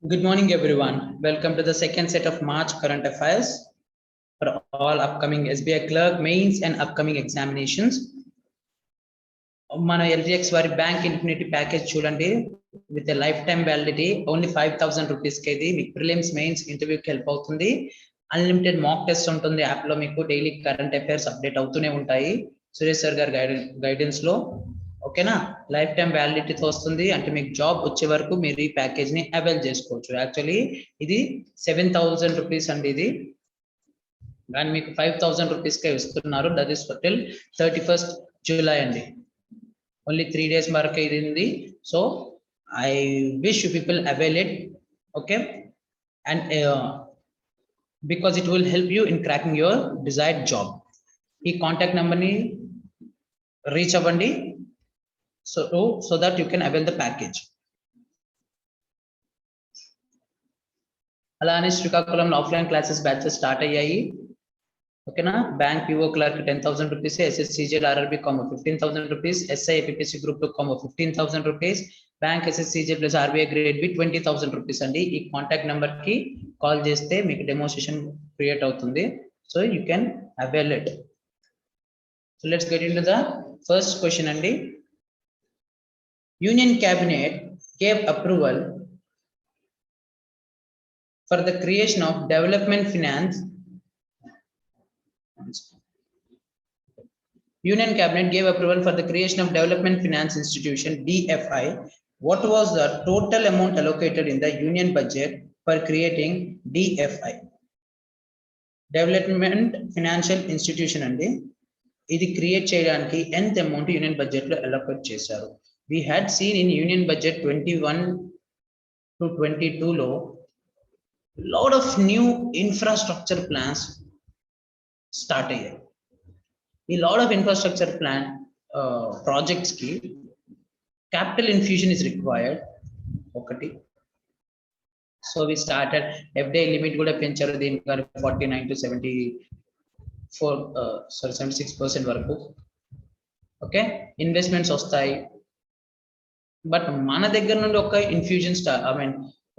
Good morning, everyone. Welcome to the second set of March current affairs for all upcoming SBI clerk mains and upcoming examinations. మన LGX వారి bank infinity package చూడండి with life time validity only 5,000 rupees కి ఇది మీకు prelims mains ఇంటర్వ్యూకి help అవుతుంది. Unlimited mock test ఉంటుంది app లో, మీకు డైలీ కరెంట్ అఫైర్స్ అప్డేట్ అవుతూనే ఉంటాయి సురేష్ సార్ గారి గైడెన్స్ లో. ఓకేనా, లైఫ్ టైం వ్యాలిడిటీతో వస్తుంది, అంటే మీకు జాబ్ వచ్చే వరకు మీరు ఈ ప్యాకేజ్ ని అవైల్ చేసుకోవచ్చు. యాక్చువల్లీ ఇది 7,000 రూపీస్ అండి ఇది, కానీ మీకు 5,000 రూపీస్ కే ఇస్తున్నారు. That is till 31st July అండి. Only 3 days వరకు ఇది ఉంది. So I wish you people avail it. Okay, and because it will help you in cracking your desired job. ఈ కాంటాక్ట్ నెంబర్ ని రీచ్ అవ్వండి so that you can avail the package. అలానే శ్రీకాకుళంలో offline classes batches start అయ్యాయి. ఓకేనా, bank PO clerk 10,000 rupees, SSCGL RRB 15,000 rupees, SI APPC group 15,000 rupees, bank SSCGL plus RBI grade B 20,000 rupees అండి. ఈ contact number కి call చేస్తే మీకు demonstration create అవుతుంది. So you can avail it. So let's get into the first question అండి. Union Cabinet gave approval for the creation of Development Finance. Union Cabinet gave approval for the creation of Development Finance Institution (DFI). What was the total amount allocated in the Union budget for creating DFI? Development Financial Institution andi. ఇది create చేయడానికి ఎంత amount union budget లో allocate చేశారు? We had seen in Union Budget 21 to 22 లో lot of new infrastructure plans start అయ్యాయి. ఈ lot of infrastructure plan projects కి capital infusion is required. ఒకటి, so we started FDI limit కూడా పెంచారు దీనికి 49 to 76% వరకు. ఓకే, ఇన్వెస్ట్మెంట్స్ వస్తాయి, బట్ మన దగ్గర నుండి ఒక ఇన్ఫ్యూజన్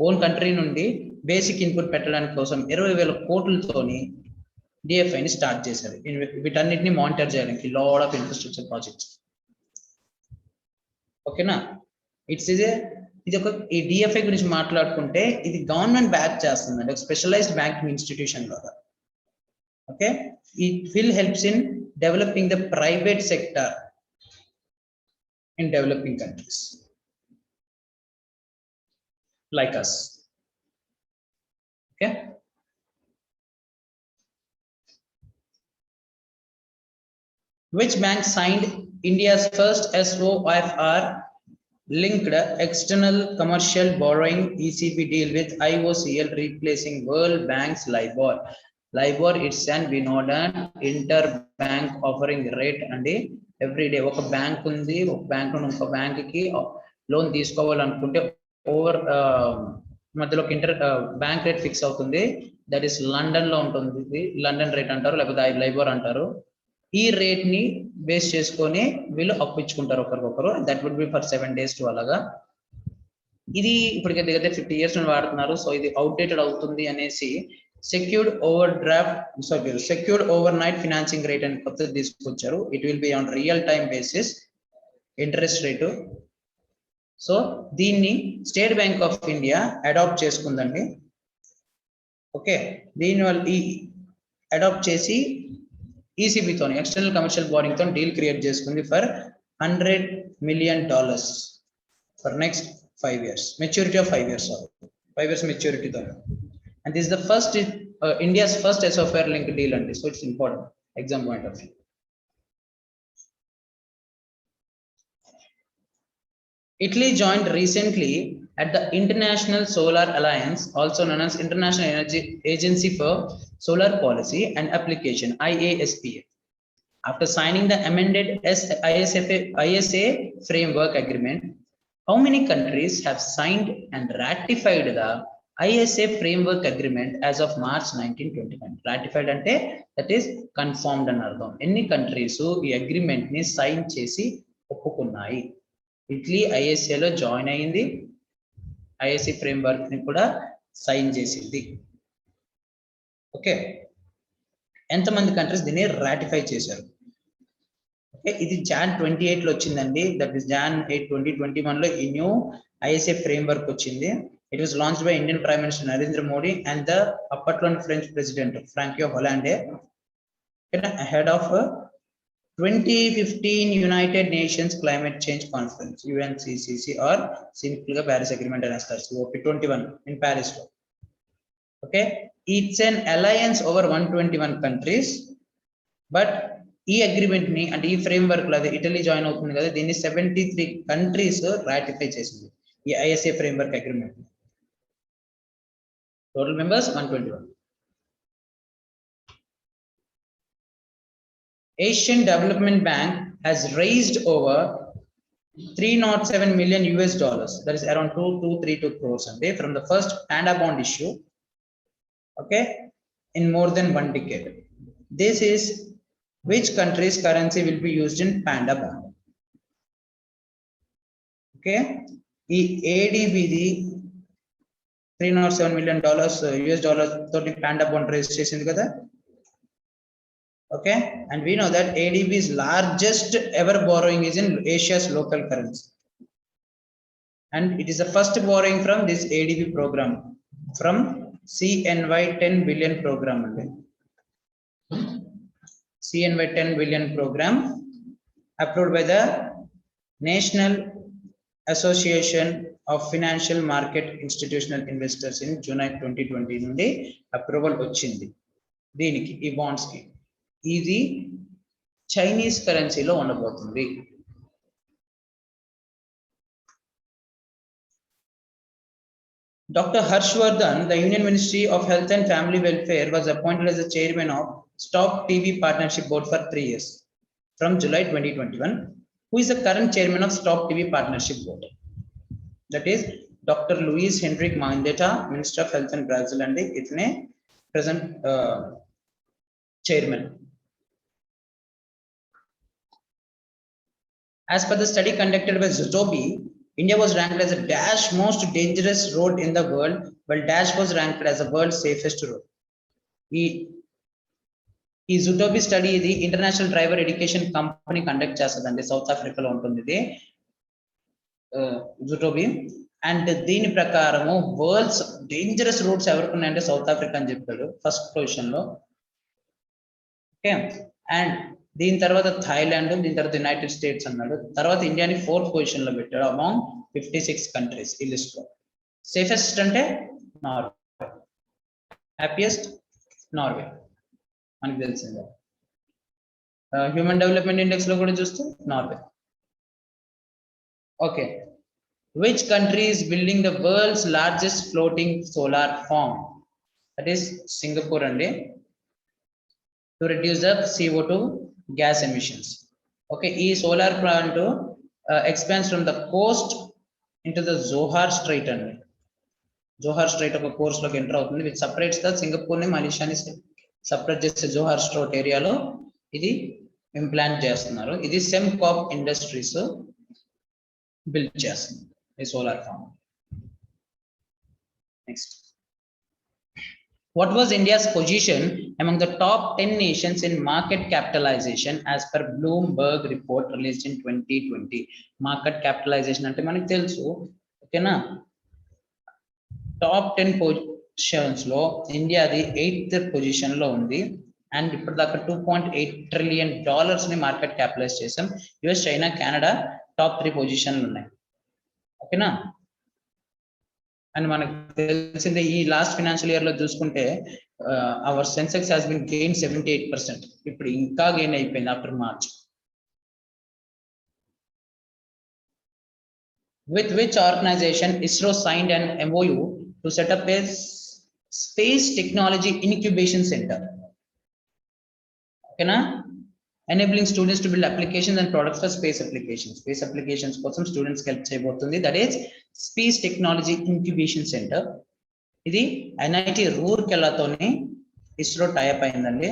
ఓన్ కంట్రీ నుండి బేసిక్ ఇన్పుట్ పెట్టడానికి కోసం 20,000 కోట్లతోని డిఎఫ్ఐని స్టార్ట్ చేశారు. వీటన్నిటిని మానిటర్ చేయడానికి లాట్ ఆఫ్ ఇన్ఫ్రాస్ట్రక్చర్ ప్రాజెక్ట్స్. ఓకేనా, ఇది ఒక ఈ డిఎఫ్ఐ గురించి మాట్లాడుకుంటే ఇది గవర్నమెంట్ బ్యాక్ చేస్తుందండి, ఒక స్పెషలైజ్డ్ బ్యాంకింగ్ ఇన్స్టిట్యూషన్ లాగా. Okay, it will helps in developing the private sector in developing countries like us. Okay, which bank signed India's first SOFR linked external commercial borrowing ECB deal with IOCL, replacing World Bank's LIBOR? LIBOR is an interbank offering rate అండి. Every day ఒక bank ఉంది, ఒక bank నుండి ఇంకో bank కి loan తీసుకోవాలనుకుంటే over మధ్యలో inter bank rate fix అవుతుంది. దట్ ఈస్ లండన్ లో ఉంటుంది, ఇది లండన్ రేట్ అంటారు, లేకపోతే లైబోర్ అంటారు. ఈ రేట్ ని బేస్ చేసుకొని వీళ్ళు అప్పించుకుంటారు ఒకరికొకరు. That would be for 7 days to అలాగా. ఇది ఇప్పటికే దగ్గర 50 years నుండి వాడుతున్నారు. సో ఇది అవుట్డేటెడ్ అవుతుంది అనేసి సెక్యూర్డ్ ఓవర్నైట్ ఫినాన్సింగ్ రేట్ అని కొత్తది తీసుకొచ్చారు. It will be on real time basis interest rate. So దీన్ని State Bank of India adopt చేసుకుందండి. ఓకే, దీనివల్ల ఈ అడాప్ట్ చేసి ఈసీబీతో ఎక్స్టర్నల్ కమర్షియల్ బారోయింగ్ తో డీల్ క్రియేట్ చేసుకుంది for $100 million for next 5 years. Maturity of 5 years, 5 years మెచ్యూరిటీతో. And this is the first India's first SOFR linked deal and so it's important exam point of view. Italy joined recently at the International Solar Alliance, also known as International Energy Agency for Solar Policy and Application IASPA, after signing the amended ISA framework agreement. How many countries have signed and ratified the ISA framework agreement as of March 1929? Ratified ante that is confirmed అని అర్థం. ఎన్ని countries ఈ agreement ని sign చేసి ఒప్పుకున్నాయి? Italy ISA లో join అయింది ISC framework ని కూడా సైన్ చేసింది. ఓకే, ఎంతమంది కంట్రీస్ దీన్ని రాటిఫై చేశారు? ఓకే, ఇది జాన్ 28 లో వచ్చిందండి. దట్ ఇస్ జాన్ 8, 2021 లో ఈ న్యూ ఐఎస్ఏ ఫ్రేమ్వర్క్ వచ్చింది. It was launched by Indian prime minister Narendra Modi and the అప్పట్లోని French president Francois Hollande ahead of 2015 United Nations Climate Change Conference, UNCCC, or simply the Paris Agreement and COP21 in Paris. Okay, it's an alliance over 121 countries, but ఈ agreement ని అంటే ఈ framework లో Italy join అవుతుంది కదా, దీన్ని 73 countries ratify చేసింది ఈ ISA framework agreement. Total members 121. Asian Development Bank has raised over $307 million, that is around 2232 crores from the first Panda bond issue, okay, in more than 1 decade. This is which country's currency will be used in Panda bond? Okay, ఈ ADB the $307 million తోటి Panda bond raise చేసింది కదా. Okay, and we know that ADB's largest ever borrowing is in Asia's local currency, and it is the first borrowing from this ADB program from CNY 10 billion program. CNY 10 billion program approved by the National Association of Financial Market Institutional Investors in July 2020 నుండి approval వచ్చింది దీనికి, ఈ bonds కి. ఇది Chinese కరెన్సీలో ఉండబోతుంది. Dr. Harshvardhan, the Union Ministry of Health and Family Welfare, was appointed as the chairman of Stop TB Partnership Board for 3 years from July 2021. Who is the current chairman of Stop TB Partnership Board? That is Dr. Luis Henrique Mandetta, Minister of Health and Brazil, and itne present chairman. As per the study conducted by Zutobi, India was ranked as a dash most dangerous road in the world, while dash was ranked as the world's safest road. ఈ Zutobi study ఇది international driver education company conduct చేస్తుందండి, south ఆఫ్రికాలో ఉంటుంది ఇది Zutobi. And దీని ప్రకారము world's dangerous roads ఎవరికి ఉన్నాయంటే సౌత్ ఆఫ్రికా అని చెప్పాడు ఫస్ట్ పొజిషన్ లో. ఓకే, అండ్ దీని తర్వాత థాయిలాండ్, దీని తర్వాత యునైటెడ్ స్టేట్స్ అన్నాడు, తర్వాత ఇండియాని 4th పొజిషన్ లో పెట్టాడు అమాంగ్ 56 కంట్రీస్ ఈ లిస్ట్ లో. సేఫెస్ట్ అంటే నార్వే, హ్యాపీయెస్ట్ నార్వే మనకి తెలిసిందే. హ్యూమన్ డెవలప్మెంట్ ఇండెక్స్ లో కూడా చూస్తే Norway. Okay, which country is building the world's largest floating solar farm? That is Singapore అండి, to reduce the CO2 gas emissions. Okay, ఈ solar plant expands from the coast into the Johor Strait అండి. Johor Strait ఒక course లోకి enter అవుతుంది, which separates the Singapore ని మలేషియాని separate చేసే Johor Strait ఏరియాలో ఇది ఇంప్లాంట్ చేస్తున్నారు. ఇది సెమ్కాప్ ఇండస్ట్రీస్ బిల్డ్ చేస్తుంది ఈ solar farm. Next, what was India's position among the top 10 nations in market capitalization as per Bloomberg report released in 2020? Market capitalization అంటే మనకు తెలుసు, ఓకేనా. టాప్ 10 పొజిషన్స్ లో ఇండియాది 8th పొజిషన్ లో ఉంది. అండ్ ఇప్పుడు దాకా $2.8 trillion ని మార్కెట్ క్యాపిటలైజ్ చేసాం. యుఎస్, చైనా, కెనడా టాప్ 3 పొజిషన్లు ఉన్నాయి, ఓకేనా. అండ్ మనకు తెలిసిందే ఈ లాస్ట్ ఫైనాన్షియల్ ఇయర్ లో చూసుకుంటే our Sensex has been gain 78%. ఇప్పుడు ఇంకా గెయిన్ అయిపోయింది after March. With which organization ISRO signed an MOU to set up a space technology incubation center, ఓకేనా, enabling students to build applications and products for space applications. Space applications కోసం students help చేయబోతుంది. That is space technology incubation centre. ఇది NIT రూర్కెలాతోని ISRO type అయిందండి.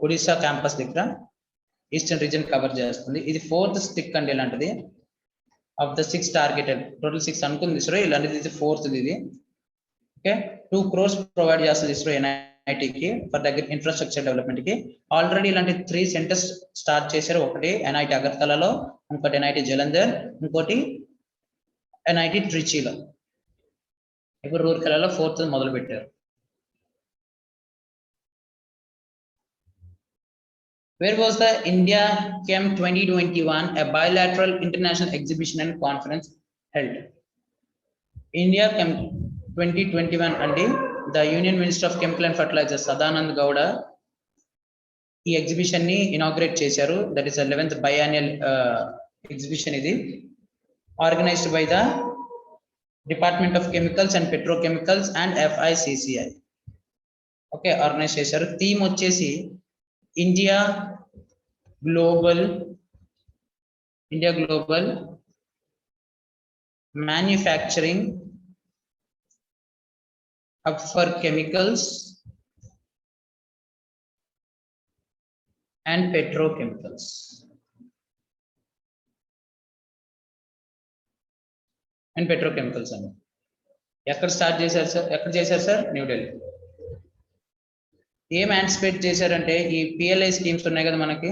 Odisha campus దగ్గర eastern region cover చేస్తుంది. ఇది 4th stick అండి ఇలాంటిది. of the 6 targeted, total 6 అనుకుంది ఇస్రో, ఇలాంటిది ఇది 4th ఇది. ఓకే, 2 crores ప్రొవైడ్ చేస్తుంది ఇస్రో NIT కి ఫర్ ద ఇన్ఫ్రాస్ట్రక్చర్ డెవలప్మెంట్ కి. ఆల్రెడీ ఇలాంటి 3 సెంటర్స్ స్టార్ట్ చేశారు. ఒకటి NIT అగర్తలలో, ఇంకోటి NIT జలంధర్, ఇంకోటి NIT ట్రిచీలో. ఇప్పుడు రూర్కెలాలో 4th మొదలు పెట్టారు. Where was the India Chem 2021, a bilateral international exhibition and conference held? India Chem 2021 అండి, the Union Minister of Chemical and Fertilizers Sadanand Gowda ఈ ఎగ్జిబిషన్ ని ఇనాగ్రేట్ చేశారు. That is 11th biennial exhibition. ఇది organised by the department of chemicals and petrochemicals and FICCI. Okay, organise చేశారు. Theme వచ్చేసి India global manufacturing hub for chemicals and petrochemicals. అండి ఎక్కడ start చేశారు sir? ఎక్కడ చేశారు సార్? న్యూఢిల్లీ. ఏం యాంటిసిపేట్ చేశారంటే, ఈ PLI స్కీమ్స్ ఉన్నాయి కదా మనకి,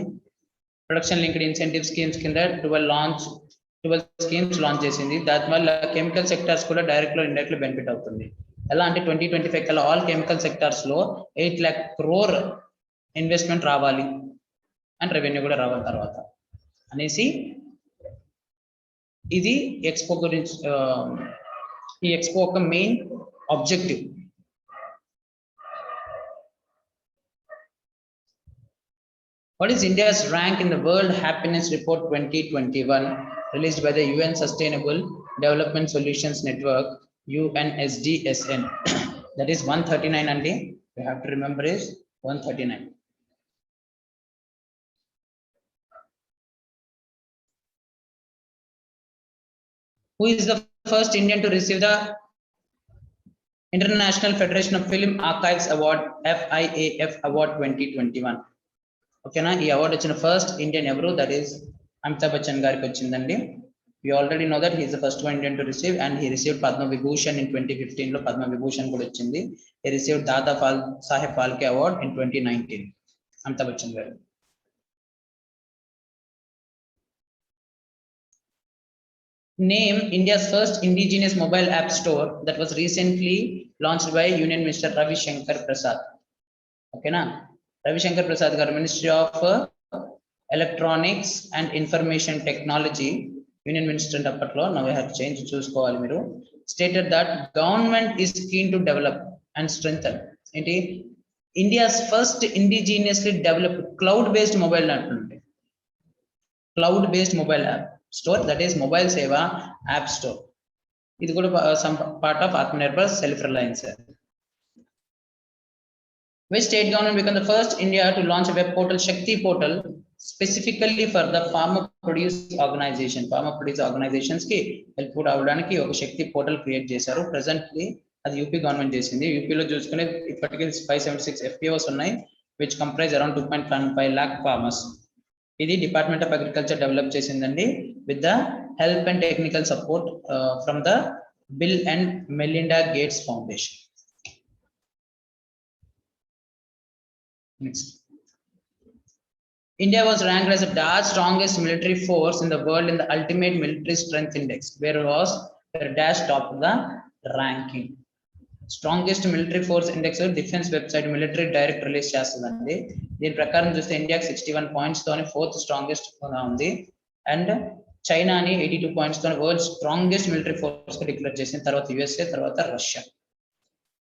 ప్రొడక్షన్ లింక్డ్ ఇన్సెంటివ్ స్కీమ్స్ కింద 12 స్కీమ్స్ లాంచ్ చేసింది. దాని వల్ల కెమికల్ సెక్టార్స్ కూడా డైరెక్ట్ లో ఇండైరెక్ట్ బెనిఫిట్ అవుతుంది. ఎలా అంటే 2025 కల్లా ఆల్ కెమికల్ సెక్టార్స్ లో 8 lakh crore ఇన్వెస్ట్మెంట్ రావాలి అండ్ రెవెన్యూ కూడా రావాలి తర్వాత అనేసి, ఇది ఎక్స్పో గురించి, ఈ ఎక్స్పో యొక్క main objective. What is India's rank in the World Happiness Report 2021 released by the UN Sustainable Development Solutions Network, UNSDSN? That is 139 andi. You have to remember is 139. Who is the first Indian to receive the International Federation of Film Archives Award, FIAF Award 2021? ఓకేనా, ఈ award వచ్చిన first Indian ఎవరు? That is Amitabh Bachchan గారికి వచ్చిందండి. We already know that he is the first one Indian to receive, and he received Padma Vibhushan in 2015 లో Padma Vibhushan కూడా వచ్చింది. He received Dada Saheb Phalke Award in 2019. Amitabh Bachchan గారు. Name India's first indigenous mobile app store that was recently launched by Union Minister Ravi Shankar Prasad. ఓకేనా, Ravi Shankar Prasad garu, Ministry of Electronics and Information Technology, Union Minister appatlo, now I have changed, చూసుకోవాలి మీరు, stated that government is keen to develop and strengthen India's first indigenously developed cloud-based mobile app. Cloud-based mobile app store, that is Mobile Seva App Store. ఇది కూడా some part of Atmanirbhar Self-Reliance. Which state government became the first India to launch a web portal, Shakti Portal, specifically for the farmer produce organization? Farmer produce organizations ki help avvadaniki oka Shakti portal create చేశారు. Presently అది UP government చేసింది. UP లో చూసుకునే ఇప్పటికే 576 FPOs ఉన్నాయి, which comprise around 2.15 lakh farmers. ఇది department of agriculture develop చేసిందండి, with the help and technical support from the Bill and Melinda Gates Foundation. Next, India was ranked as the strongest military force in the world in the Ultimate Military Strength Index. Where was dash top of the ranking? Strongest military force index defense website military direct release చేస్తుందండి. దీని ప్రకారం చూస్తే ఇండియాకి 61 points తోని 4th strongest ఉంది, and చైనాని 82 points తోని world strongest military force గా declare చేసింది. తర్వాత USA, తర్వాత రష్యా.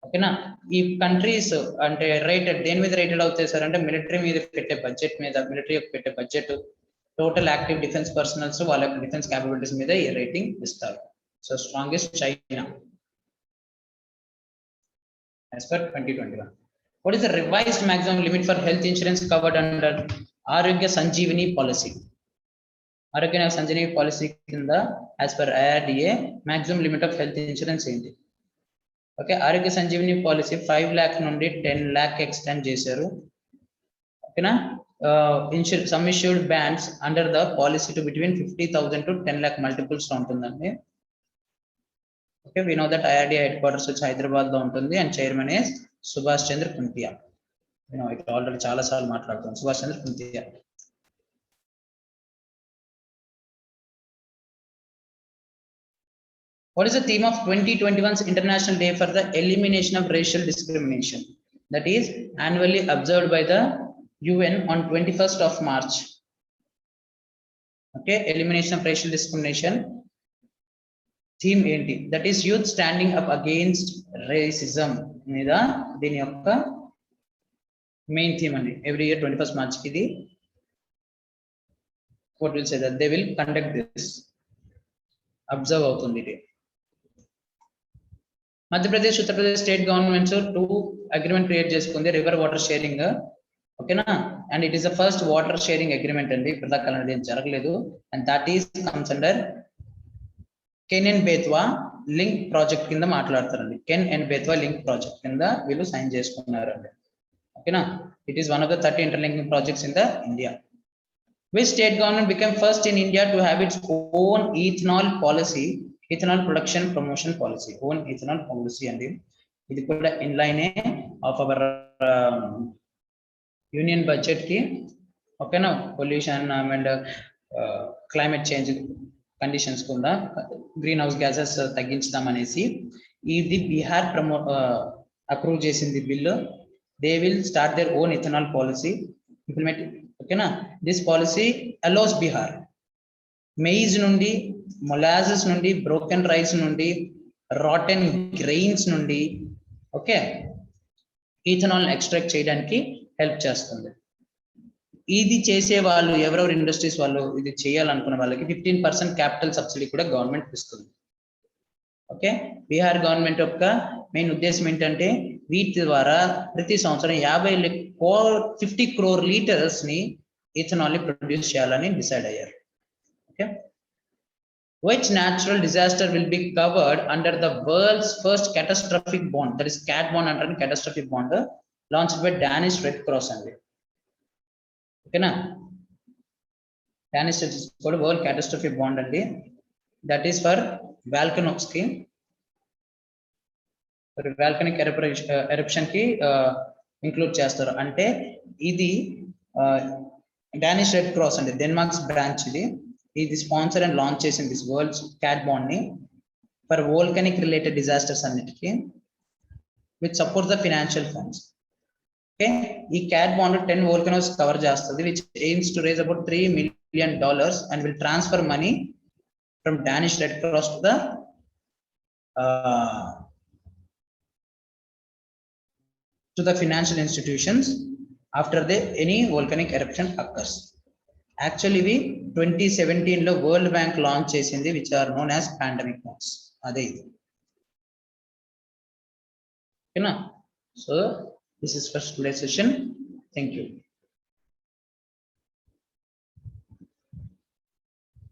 ఓకేనా, ఈ కంట్రీస్ అంటే రేటెడ్ దేని మీద రేటెడ్ అవుతాయి సార్ అంటే, మిలిటరీ మీద పెట్టే బడ్జెట్ మీద, మిలిటరీ పెట్టే budget, total active defence personals, వాళ్ళ యొక్క డిఫెన్స్ క్యాపబిలిటీస్ మీద ఈ రేటింగ్ ఇస్తారు. So strongest China as per 2021. What is the revised maximum limit for health insurance covered under Arogya Sanjeevani policy? Arogya Sanjeevani policy కింద as per IRDA maximum limit of health insurance ఏంటి? Okay, ఆరోగ్య Sanjeevani policy 5 lakh నుండి 10 lakh extend చేశారు. ఓకేనా, some issued bands under the policy to between 50,000 to 10 lakh multiples లో ఉంటుందండి. Okay, we know that IRD headquarters వచ్చి హైదరాబాద్ లో ఉంటుంది and chairman is సుభాష్ చంద్ర కుంతియా. ఇక్కడ ఆల్రెడీ చాలా సార్లు మాట్లాడుతున్నాం సుభాష్ చంద్ర Kuntia. What is the theme of 2021's International Day for the Elimination of Racial Discrimination? That is annually observed by the UN on 21st of March. Okay, elimination of racial discrimination. Theme enti? That is youth standing up against racism. Nida dini yokka main theme andi. Every year 21st March kidi what will say that they will conduct this. Observe avutundi idi. Madhya Pradesh, Uttar Pradesh state governments two agreement create చేసుకుంది river water sharing. Okay na, and it is the first water sharing agreement andi ఇప్పటిదాకా అనేది జరగలేదు, and that is comes under Ken and Betwa link project కింద మాట్లాడతారండి. Ken and Betwa link project కింద వీళ్ళు sign చేసుకున్నారండి. Okay na, it is one of the 30 interlinking projects in the India. Which state government became first in India to have its own ethanol policy, ethanol production promotion policy, own ethanol policy andi. ఇది కూడా in line of our union budget ki. Okay na, pollution and climate change conditions kunda greenhouse gases తగ్గించుదాం అనేసి ఇది Bihar approve చేసింది bill. They will start their own ethanol policy implement. Okay na, this policy allows Bihar maize nundi, molasses nundi, broken rice nundi, rotten grains nundi, okay, ethanol extract చేయడానికి help చేస్తుంది. ఇది చేసే వాళ్ళు ఎవరెవరు industries వాళ్ళు ఇది చేయాలనుకున్న వాళ్ళకి 15% క్యాపిటల్ సబ్సిడీ కూడా గవర్నమెంట్ ఇస్తుంది. ఓకే, బీహార్ గవర్నమెంట్ యొక్క మెయిన్ ఉద్దేశం ఏంటంటే వీటి ద్వారా ప్రతి సంవత్సరం 50 crore లీటర్స్ ని ఇథనాల్ ని ప్రొడ్యూస్ చేయాలని డిసైడ్ అయ్యారు. Okay, which natural disaster will be covered under the world's first catastrophic bond, that is CAT bond under catastrophic bond launched by Danish Red Cross andi. Okay na, Danish is called world catastrophic bond andi. That is for volcanoes ki, for volcanic eruption ki include చేస్తారు. అంటే ఇది Danish Red Cross andi, Denmark's branch ఇది sponsor and launch చేసింది this world's cat bond ని for volcanic related disasters అన్నిటికీ which support the financial funds. Okay, ఈ cat bond 10 volcanoes cover చేస్తుంది, which aims to raise about $3 million and will transfer money from Danish Red Cross to the financial institutions after any volcanic eruption occurs. Actually we 2017 లో world bank launch చేసింది which are known as pandemic bonds. అదే ఇది. ఓకేనా, so this is first today's session. Thank you.